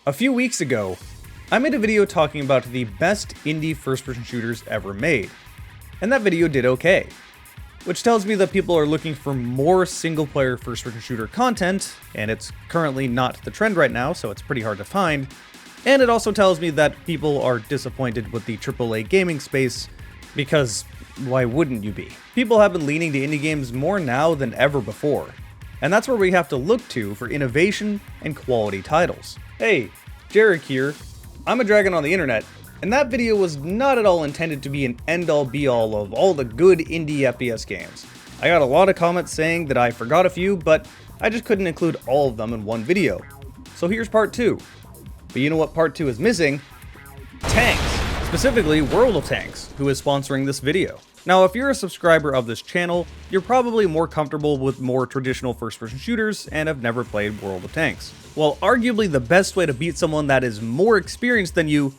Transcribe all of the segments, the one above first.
A few weeks ago, I made a video talking about the best indie first-person shooters ever made, and that video did okay. Which tells me that people are looking for more single-player first-person shooter content, and it's currently not the trend right now, so it's pretty hard to find. And it also tells me that people are disappointed with the AAA gaming space, because why wouldn't you be? People have been leaning to indie games more now than ever before, and that's where we have to look to for innovation and quality titles. Hey, Jarek here. I'm a dragon on the internet, and that video was not at all intended to be an end-all be-all of all the good indie FPS games. I got a lot of comments saying that I forgot a few, but I just couldn't include all of them in one video. So here's part 2. But you know what part 2 is missing? Tanks! Specifically, World of Tanks, who is sponsoring this video. Now, if you're a subscriber of this channel, you're probably more comfortable with more traditional first-person shooters and have never played World of Tanks. Well, arguably the best way to beat someone that is more experienced than you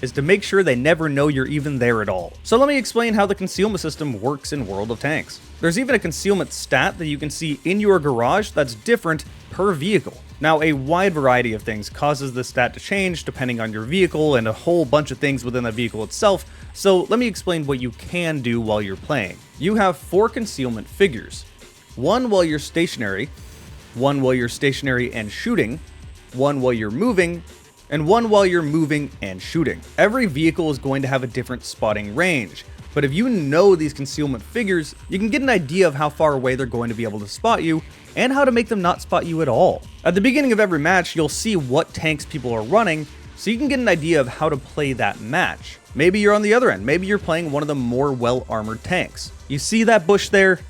is to make sure they never know you're even there at all. So let me explain how the concealment system works in World of Tanks. There's even a concealment stat that you can see in your garage that's different per vehicle. Now, a wide variety of things causes this stat to change depending on your vehicle and a whole bunch of things within the vehicle itself, so let me explain what you can do while you're playing. You have 4 concealment figures. 1 while you're stationary, 1 while you're stationary and shooting, 1 while you're moving, and 1 while you're moving and shooting. Every vehicle is going to have a different spotting range, but if you know these concealment figures, you can get an idea of how far away they're going to be able to spot you, and how to make them not spot you at all. At the beginning of every match, you'll see what tanks people are running, so you can get an idea of how to play that match. Maybe you're on the other end, maybe you're playing one of the more well-armored tanks. You see that bush there?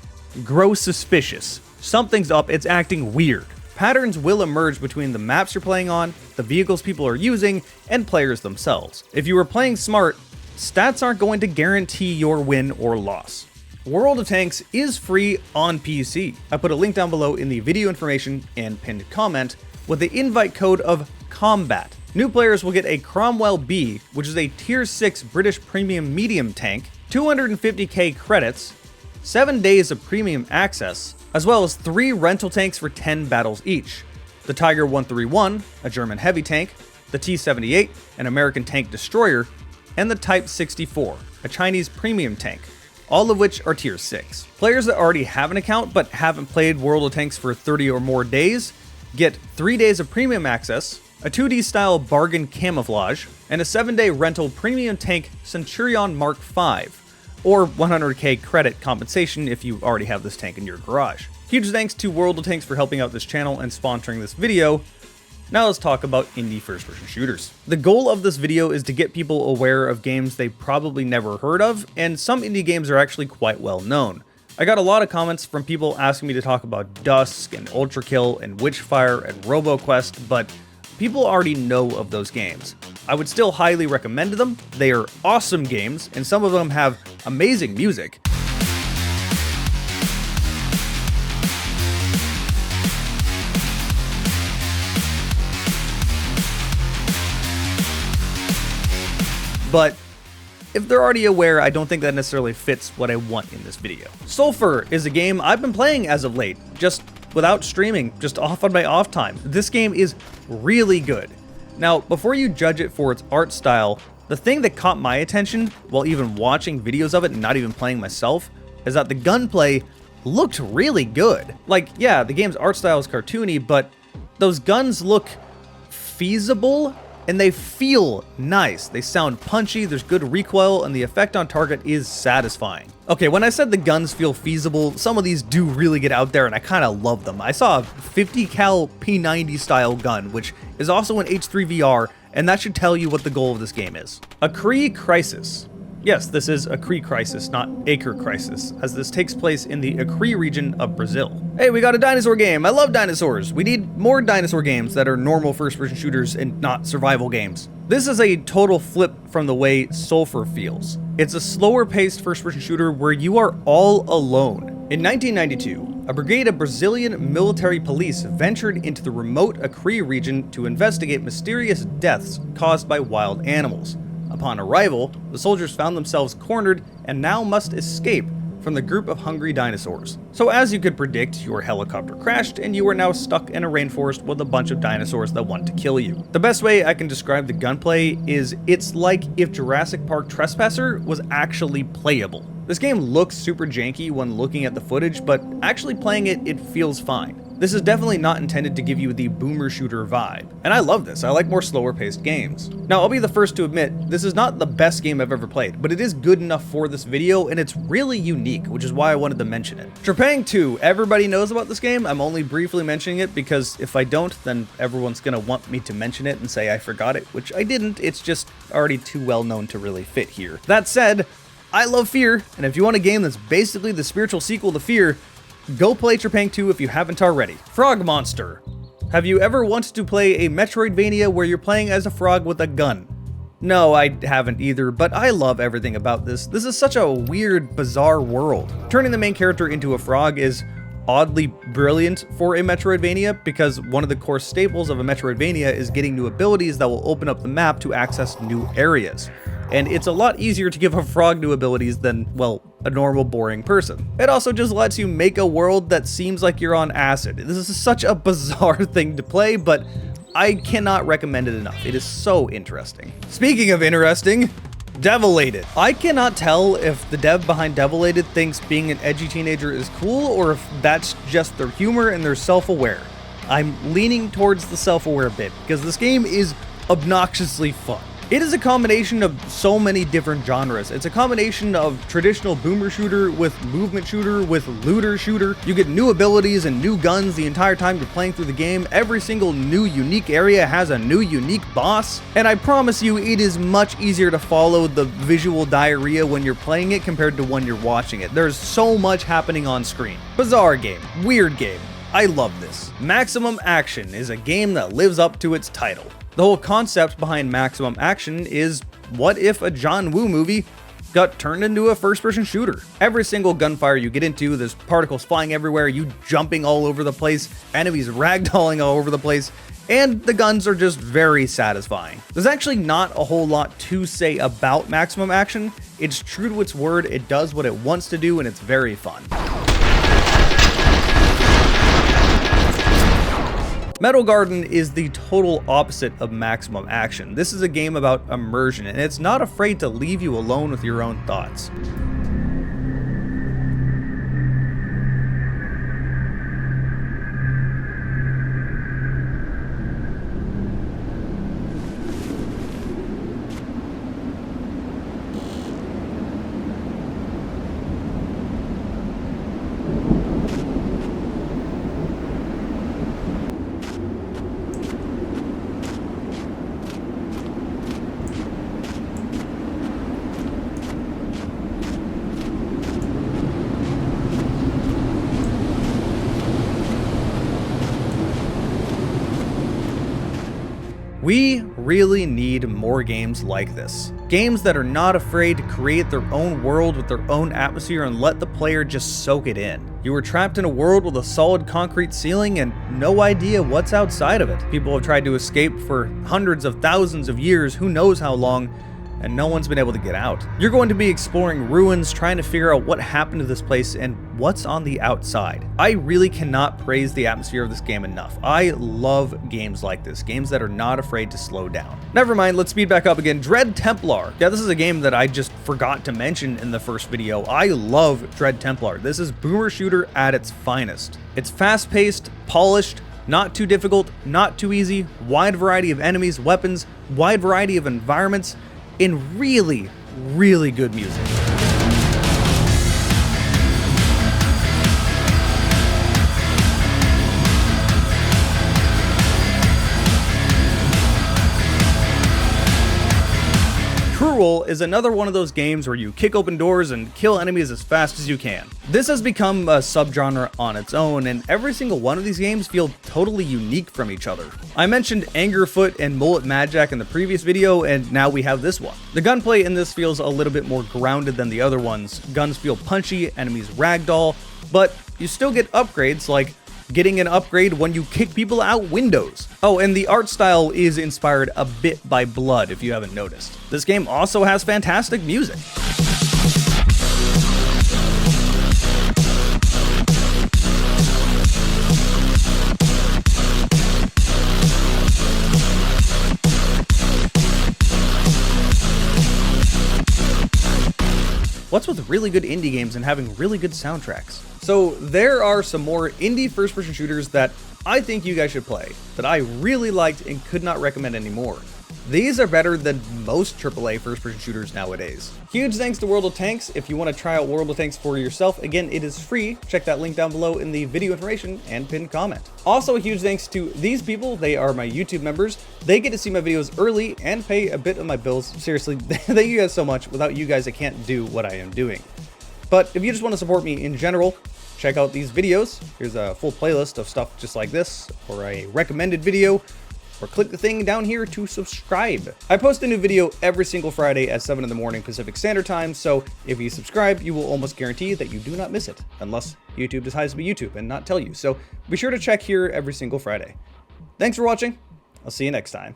Grow suspicious. Something's up, it's acting weird. Patterns will emerge between the maps you're playing on, the vehicles people are using, and players themselves. If you are playing smart, stats aren't going to guarantee your win or loss. World of Tanks is free on PC. I put a link down below in the video information and pinned comment with the invite code of COMBAT. New players will get a Cromwell B, which is a tier 6 British premium medium tank, 250k credits, 7 days of premium access, as well as 3 rental tanks for 10 battles each. The Tiger 131, a German heavy tank, the T-78, an American tank destroyer, and the Type 64, a Chinese premium tank, all of which are tier 6. Players that already have an account but haven't played World of Tanks for 30 or more days get 3 days of premium access, a 2D style bargain camouflage, and a 7-day rental Premium Tank Centurion Mk, or 100k credit compensation if you already have this tank in your garage. Huge thanks to World of Tanks for helping out this channel and sponsoring this video. Now let's talk about indie first-person shooters. The goal of this video is to get people aware of games they probably never heard of, and some indie games are actually quite well known. I got a lot of comments from people asking me to talk about Dusk and Ultrakill and Witchfire and Roboquest, but people already know of those games. I would still highly recommend them. They are awesome games, and some of them have amazing music. But if they're already aware, I don't think that necessarily fits what I want in this video. Sulfur is a game I've been playing as of late, just without streaming, just off on my off time. This game is really good. Now, before you judge it for its art style, the thing that caught my attention while even watching videos of it and not even playing myself is that the gunplay looked really good. Like, yeah, the game's art style is cartoony, but those guns look feasible. And they feel nice. They sound punchy, there's good recoil, and the effect on target is satisfying. Okay, when I said the guns feel feasible, some of these do really get out there, and I kind of love them. I saw a 50 cal P90 style gun, which is also an H3VR, and that should tell you what the goal of this game is. Acre Crisis. Yes, this is Acre Crisis, not Acre Crisis, as this takes place in the Acre region of Brazil. Hey, we got a dinosaur game! I love dinosaurs! We need more dinosaur games that are normal first-person shooters and not survival games. This is a total flip from the way Sulfur feels. It's a slower-paced first-person shooter where you are all alone. In 1992, a brigade of Brazilian military police ventured into the remote Acre region to investigate mysterious deaths caused by wild animals. Upon arrival, the soldiers found themselves cornered and now must escape from the group of hungry dinosaurs. So as you could predict, your helicopter crashed and you are now stuck in a rainforest with a bunch of dinosaurs that want to kill you. The best way I can describe the gunplay is it's like if Jurassic Park Trespasser was actually playable. This game looks super janky when looking at the footage, but actually playing it, it feels fine. This is definitely not intended to give you the boomer shooter vibe, and I love this. I like more slower paced games. Now, I'll be the first to admit, this is not the best game I've ever played, but it is good enough for this video, and it's really unique, which is why I wanted to mention it. Trepang 2, everybody knows about this game. I'm only briefly mentioning it because if I don't, then everyone's gonna want me to mention it and say I forgot it, which I didn't. It's just already too well known to really fit here. That said, I love Fear, and if you want a game that's basically the spiritual sequel to Fear, go play Trepang 2 if you haven't already. Frogmonster. Have you ever wanted to play a Metroidvania where you're playing as a frog with a gun? No, I haven't either, but I love everything about this. This is such a weird, bizarre world. Turning the main character into a frog is oddly brilliant for a Metroidvania because one of the core staples of a Metroidvania is getting new abilities that will open up the map to access new areas. And it's a lot easier to give a frog new abilities than, well, a normal boring person. It also just lets you make a world that seems like you're on acid. This is such a bizarre thing to play, but I cannot recommend it enough. It is so interesting. Speaking of interesting, Devilated. I cannot tell if the dev behind Devilated thinks being an edgy teenager is cool or if that's just their humor and they're self-aware. I'm leaning towards the self-aware bit because this game is obnoxiously fun. It is a combination of so many different genres. It's a combination of traditional boomer shooter with movement shooter with looter shooter. You get new abilities and new guns the entire time you're playing through the game. Every single new unique area has a new unique boss. And I promise you, it is much easier to follow the visual diarrhea when you're playing it compared to when you're watching it. There's so much happening on screen. Bizarre game, weird game. I love this. Maximum Action is a game that lives up to its title. The whole concept behind Maximum Action is, what if a John Woo movie got turned into a first-person shooter? Every single gunfire you get into, there's particles flying everywhere, you jumping all over the place, enemies ragdolling all over the place, and the guns are just very satisfying. There's actually not a whole lot to say about Maximum Action. It's true to its word, it does what it wants to do, and it's very fun. Metal Garden is the total opposite of Maximum Action. This is a game about immersion, and it's not afraid to leave you alone with your own thoughts. We really need more games like this. Games that are not afraid to create their own world with their own atmosphere and let the player just soak it in. You were trapped in a world with a solid concrete ceiling and no idea what's outside of it. People have tried to escape for hundreds of thousands of years, who knows how long, and no one's been able to get out. You're going to be exploring ruins, trying to figure out what happened to this place and what's on the outside. I really cannot praise the atmosphere of this game enough. I love games like this, games that are not afraid to slow down. Never mind, let's speed back up again. Dread Templar. Yeah, this is a game that I just forgot to mention in the first video. I love Dread Templar. This is boomer shooter at its finest. It's fast-paced, polished, not too difficult, not too easy, wide variety of enemies, weapons, wide variety of environments, in really, really good music. Cromwell is another one of those games where you kick open doors and kill enemies as fast as you can. This has become a subgenre on its own, and every single one of these games feel totally unique from each other. I mentioned Angerfoot and Mullet Madjack in the previous video, and now we have this one. The gunplay in this feels a little bit more grounded than the other ones. Guns feel punchy, enemies ragdoll, but you still get upgrades like getting an upgrade when you kick people out windows. Oh, and the art style is inspired a bit by Blood, if you haven't noticed. This game also has fantastic music. what's with really good indie games and having really good soundtracks? So there are some more indie first-person shooters that I think you guys should play, that I really liked and could not recommend anymore. These are better than most AAA first-person shooters nowadays. Huge thanks to World of Tanks. If you want to try out World of Tanks for yourself, again, it is free. Check that link down below in the video information and pinned comment. Also, a huge thanks to these people. They are my YouTube members. They get to see my videos early and pay a bit of my bills. Seriously, thank you guys so much. Without you guys, I can't do what I am doing. But if you just want to support me in general, check out these videos. Here's a full playlist of stuff just like this, or a recommended video, or click the thing down here to subscribe. I post a new video every single Friday at 7 in the morning Pacific Standard Time, so if you subscribe, you will almost guarantee that you do not miss it, unless YouTube decides to be YouTube and not tell you. So be sure to check here every single Friday. Thanks for watching. I'll see you next time.